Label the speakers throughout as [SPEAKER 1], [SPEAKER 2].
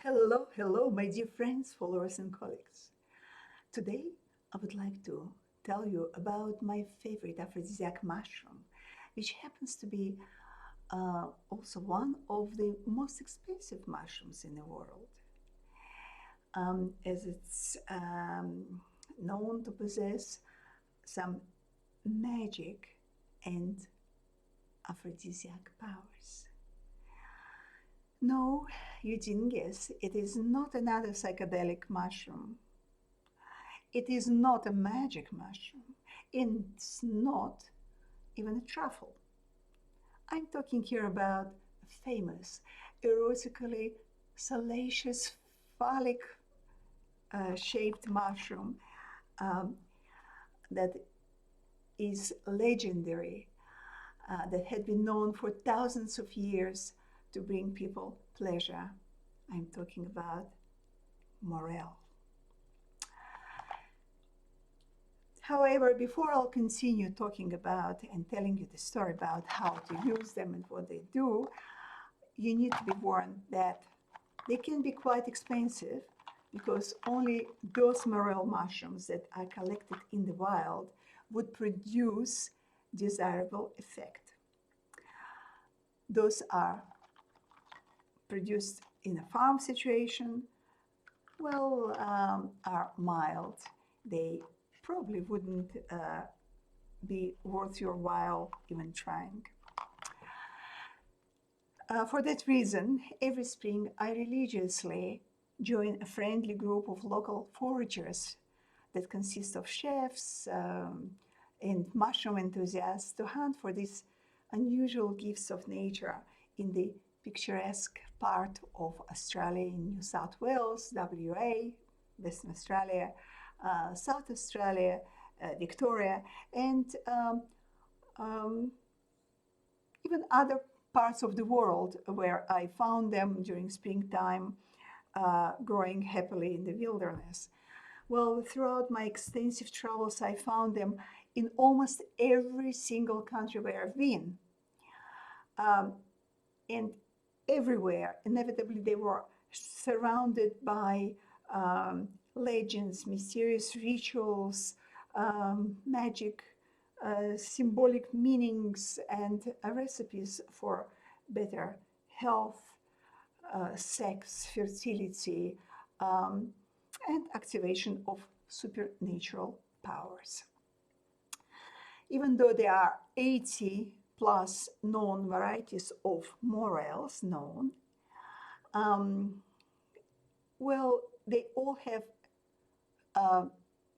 [SPEAKER 1] Hello, hello, my dear friends, followers, and colleagues. Today, I would like to tell you about my favorite aphrodisiac mushroom, which happens to be also one of the most expensive mushrooms in the world, as it's known to possess some magic and aphrodisiac powers. No, you didn't guess. It is not another psychedelic mushroom. It is not a magic mushroom. It's not even a truffle. I'm talking here about a famous, erotically salacious, phallic shaped mushroom um, that is legendary, that had been known for thousands of years to bring people pleasure. I'm talking about Morel. However, before I'll continue talking about and telling you the story about how to use them and what they do, you need to be warned that they can be quite expensive because only those morel mushrooms that are collected in the wild would produce desirable effect. Those are produced in a farm situation, are mild. They probably wouldn't be worth your while even trying. For that reason, every spring I religiously join a friendly group of local foragers that consist of chefs and mushroom enthusiasts to hunt for these unusual gifts of nature in the picturesque part of Australia in New South Wales, WA, Western Australia, South Australia, Victoria, and even other parts of the world where I found them during springtime growing happily in the wilderness. Well, throughout my extensive travels, I found them in almost every single country where I've been. And everywhere, inevitably, they were surrounded by legends, mysterious rituals, magic, symbolic meanings, and recipes for better health, sex, fertility, and activation of supernatural powers. Even though there are 80 plus known varieties of morels known, they all have a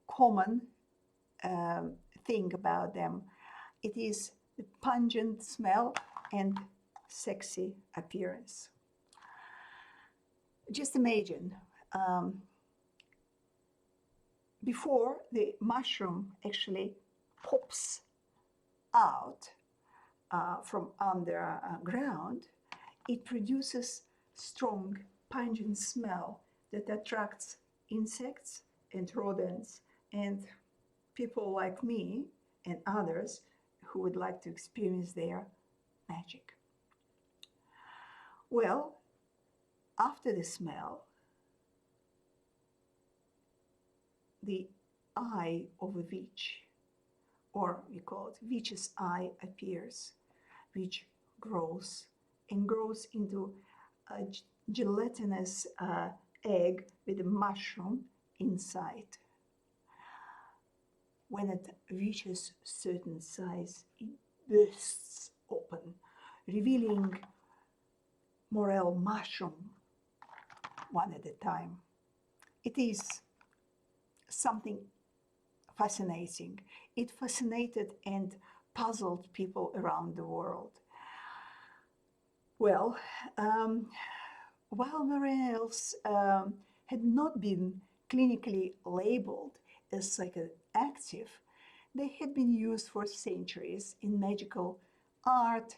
[SPEAKER 1] common thing about them. It is the pungent smell and sexy appearance. Just imagine, before the mushroom actually pops out from underground, it produces strong, pungent smell that attracts insects and rodents and people like me and others who would like to experience their magic. Well, after the smell, the eye of a witch, or we call it witch's eye, appears, which grows and grows into a gelatinous egg with a mushroom inside. When it reaches certain size, it bursts open, revealing morel mushroom one at a time. It is something fascinating. It fascinated and puzzled people around the world. Well, while morels had not been clinically labeled as psychoactive, they had been used for centuries in magical art,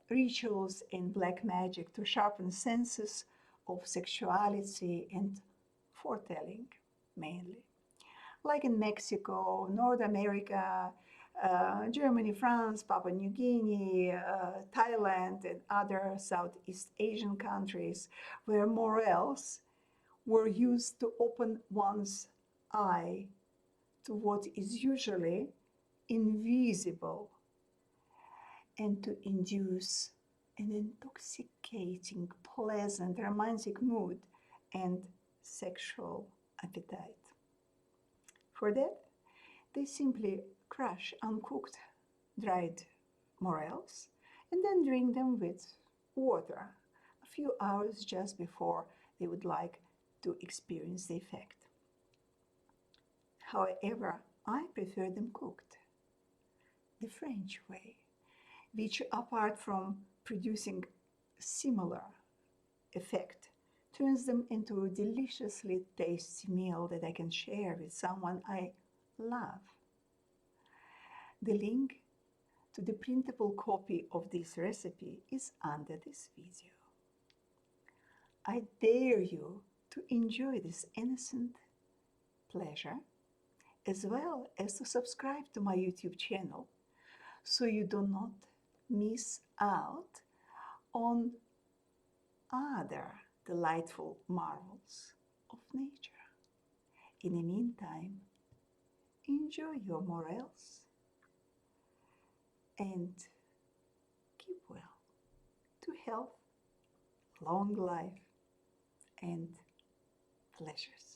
[SPEAKER 1] rituals, and black magic to sharpen senses of sexuality and foretelling, mainly. Like in Mexico, North America, Germany, France, Papua New Guinea, Thailand, and other Southeast Asian countries, where morels were used to open one's eye to what is usually invisible and to induce an intoxicating, pleasant, romantic mood and sexual appetite. For that, they simply crush uncooked dried morels and then drink them with water a few hours just before they would like to experience the effect. However, I prefer them cooked, the French way, which apart from producing similar effect, turns them into a deliciously tasty meal that I can share with someone I love. The link to the printable copy of this recipe is under this video. I dare you to enjoy this innocent pleasure, as well as to subscribe to my YouTube channel so you do not miss out on other delightful marvels of nature. In the meantime, enjoy your morels and keep well, to health, long life, and pleasures.